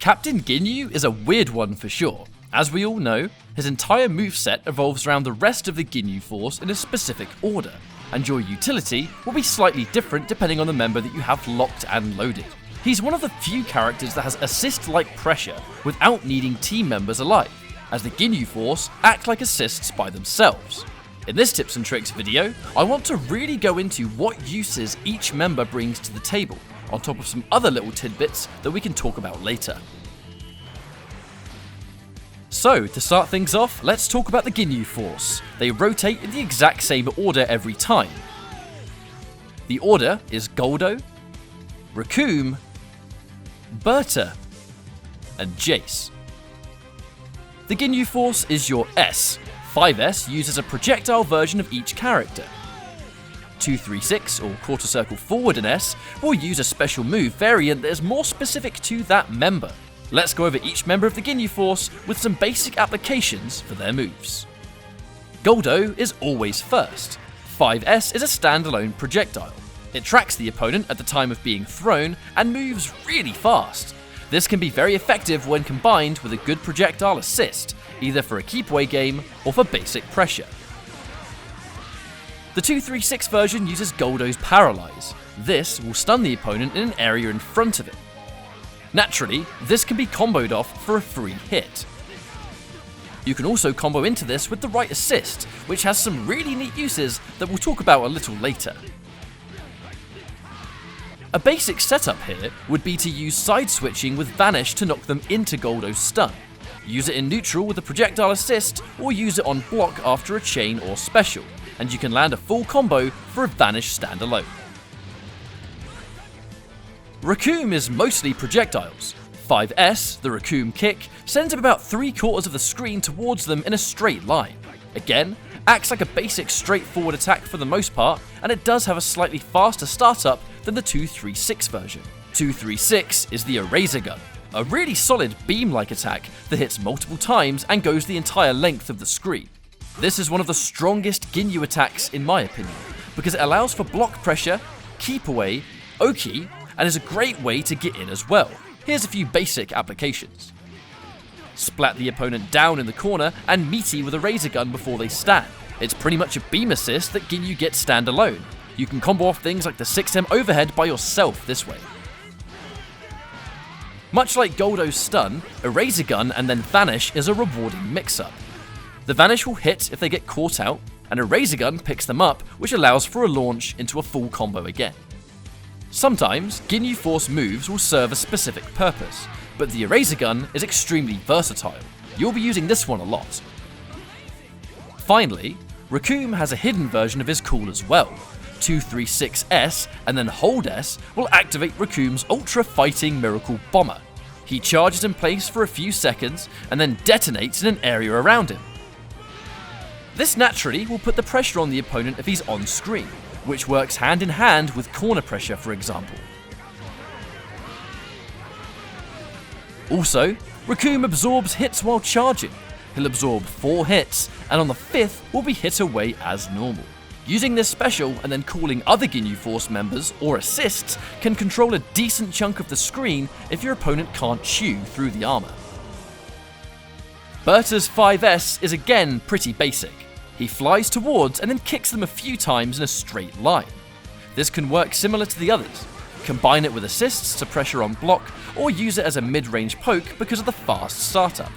Captain Ginyu is a weird one for sure. As we all know, his entire moveset evolves around the rest of the Ginyu Force in a specific order, and your utility will be slightly different depending on the member that you have locked and loaded. He's one of the few characters that has assist-like pressure without needing team members alive, as the Ginyu Force act like assists by themselves. In this tips and tricks video, I want to really go into what uses each member brings to the table, on top of some other little tidbits that we can talk about later. So, to start things off, let's talk about the Ginyu Force. They rotate in the exact same order every time. The order is Goldo, Raccoon, Berta, and Jace. The Ginyu Force is your S. 5S uses a projectile version of each character. 236, or quarter circle forward in S, will use a special move variant that is more specific to that member. Let's go over each member of the Ginyu Force with some basic applications for their moves. Goldo is always first. 5S is a standalone projectile. It tracks the opponent at the time of being thrown and moves really fast. This can be very effective when combined with a good projectile assist, either for a keep away game or for basic pressure. The 236 version uses Goldo's Paralyze. This will stun the opponent in an area in front of it. Naturally, this can be comboed off for a free hit. You can also combo into this with the right assist, which has some really neat uses that we'll talk about a little later. A basic setup here would be to use side switching with Vanish to knock them into Goldo's stun. Use it in neutral with a projectile assist, or use it on block after a chain or special, and you can land a full combo for a Vanish standalone. Raccoon is mostly projectiles. 5S, the Raccoon Kick, sends up about 3/4 of the screen towards them in a straight line. Again, acts like a basic straightforward attack for the most part, and it does have a slightly faster startup than the 236 version. 236 is the Eraser Gun, a really solid beam-like attack that hits multiple times and goes the entire length of the screen. This is one of the strongest Ginyu attacks in my opinion, because it allows for block pressure, keep away, Oki, and is a great way to get in as well. Here's a few basic applications. Splat the opponent down in the corner and meaty with a Razor Gun before they stand. It's pretty much a beam assist that Ginyu gets standalone. You can combo off things like the 6M overhead by yourself this way. Much like Goldo's stun, a Razor Gun and then Vanish is a rewarding mix-up. The Vanish will hit if they get caught out, and a Razor Gun picks them up, which allows for a launch into a full combo again. Sometimes, Ginyu Force moves will serve a specific purpose, but the Eraser Gun is extremely versatile. You'll be using this one a lot. Finally, Raccoon has a hidden version of his cool as well. 236S and then Hold S will activate Raccoon's Ultra Fighting Miracle Bomber. He charges in place for a few seconds and then detonates in an area around him. This naturally will put the pressure on the opponent if he's on screen, which works hand in hand with corner pressure, for example. Also, Raccoon absorbs hits while charging. He'll absorb 4 hits, and on the 5th will be hit away as normal. Using this special and then calling other Ginyu Force members or assists can control a decent chunk of the screen if your opponent can't chew through the armor. Berta's 5S is again pretty basic. He flies towards and then kicks them a few times in a straight line. This can work similar to the others. Combine it with assists to pressure on block, or use it as a mid-range poke because of the fast startup.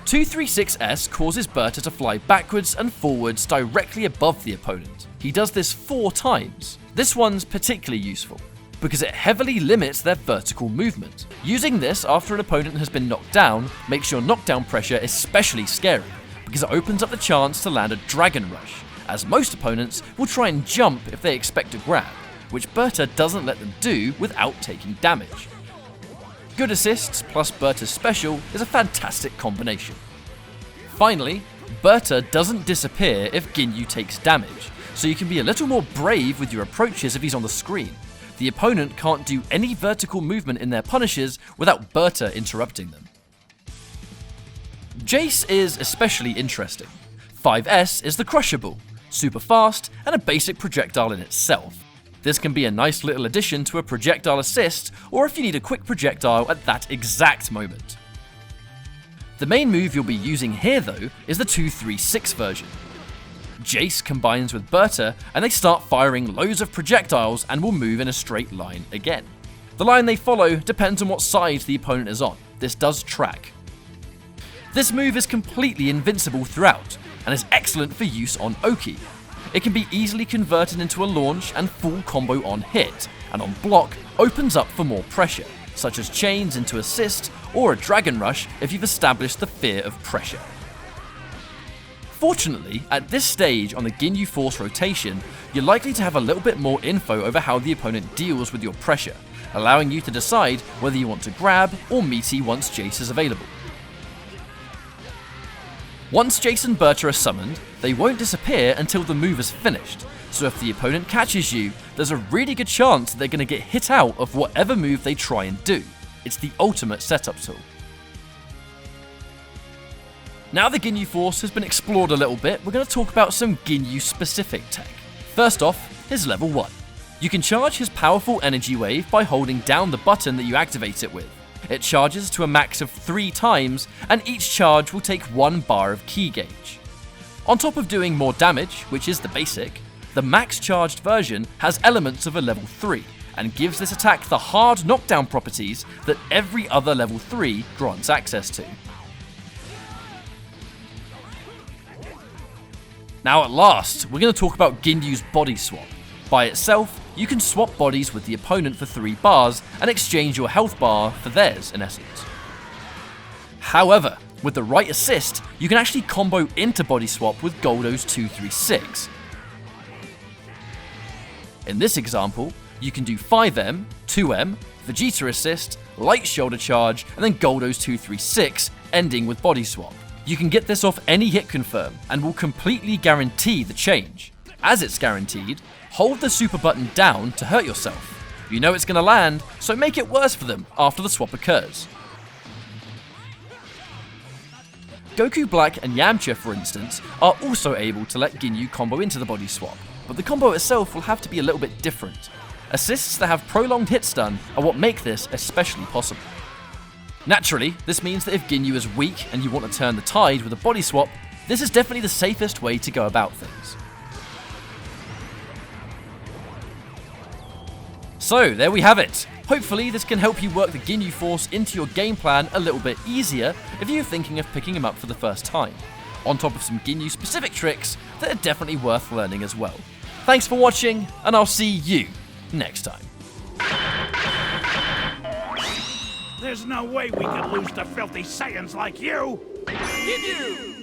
236S causes Berta to fly backwards and forwards directly above the opponent. He does this 4 times. This one's particularly useful, because it heavily limits their vertical movement. Using this after an opponent has been knocked down makes your knockdown pressure especially scary, because it opens up the chance to land a Dragon Rush, as most opponents will try and jump if they expect a grab, which Berta doesn't let them do without taking damage. Good assists plus Berta's special is a fantastic combination. Finally, Berta doesn't disappear if Ginyu takes damage, so you can be a little more brave with your approaches if he's on the screen. The opponent can't do any vertical movement in their punishes without Berta interrupting them. Jace is especially interesting. 5S is the Crushable, super fast and a basic projectile in itself. This can be a nice little addition to a projectile assist, or if you need a quick projectile at that exact moment. The main move you'll be using here though is the 2-3-6 version. Jace combines with Berta and they start firing loads of projectiles and will move in a straight line again. The line they follow depends on what side the opponent is on. This does track. This move is completely invincible throughout and is excellent for use on Oki. It can be easily converted into a launch and full combo on hit, and on block opens up for more pressure, such as chains into assist or a dragon rush if you've established the fear of pressure. Fortunately, at this stage on the Ginyu Force rotation, you're likely to have a little bit more info over how the opponent deals with your pressure, allowing you to decide whether you want to grab or meaty once Jace is available. Once Jace and Berta are summoned, they won't disappear until the move is finished, so if the opponent catches you, there's a really good chance that they're going to get hit out of whatever move they try and do. It's the ultimate setup tool. Now the Ginyu Force has been explored a little bit, we're going to talk about some Ginyu specific tech. First off, his level 1. You can charge his powerful energy wave by holding down the button that you activate it with. It charges to a max of 3 times, and each charge will take 1 bar of ki gauge. On top of doing more damage, which is the basic, the max charged version has elements of a level 3, and gives this attack the hard knockdown properties that every other level 3 grants access to. Now at last, we're going to talk about Ginyu's body swap. By itself, you can swap bodies with the opponent for 3 bars and exchange your health bar for theirs in essence. However, with the right assist, you can actually combo into body swap with Goldo's 2-3-6. In this example, you can do 5M, 2M, Vegeta assist, light shoulder charge, and then Goldo's 2-3-6, ending with body swap. You can get this off any hit confirm and will completely guarantee the change. As it's guaranteed, hold the super button down to hurt yourself. You know it's going to land, so make it worse for them after the swap occurs. Goku Black and Yamcha, for instance, are also able to let Ginyu combo into the body swap, but the combo itself will have to be a little bit different. Assists that have prolonged hit stun are what make this especially possible. Naturally, this means that if Ginyu is weak and you want to turn the tide with a body swap, this is definitely the safest way to go about things. So there we have it. Hopefully this can help you work the Ginyu Force into your game plan a little bit easier if you're thinking of picking him up for the first time, on top of some Ginyu specific tricks that are definitely worth learning as well. Thanks for watching, and I'll see you next time. There's no way we could lose to filthy Saiyans like you! Ginyu!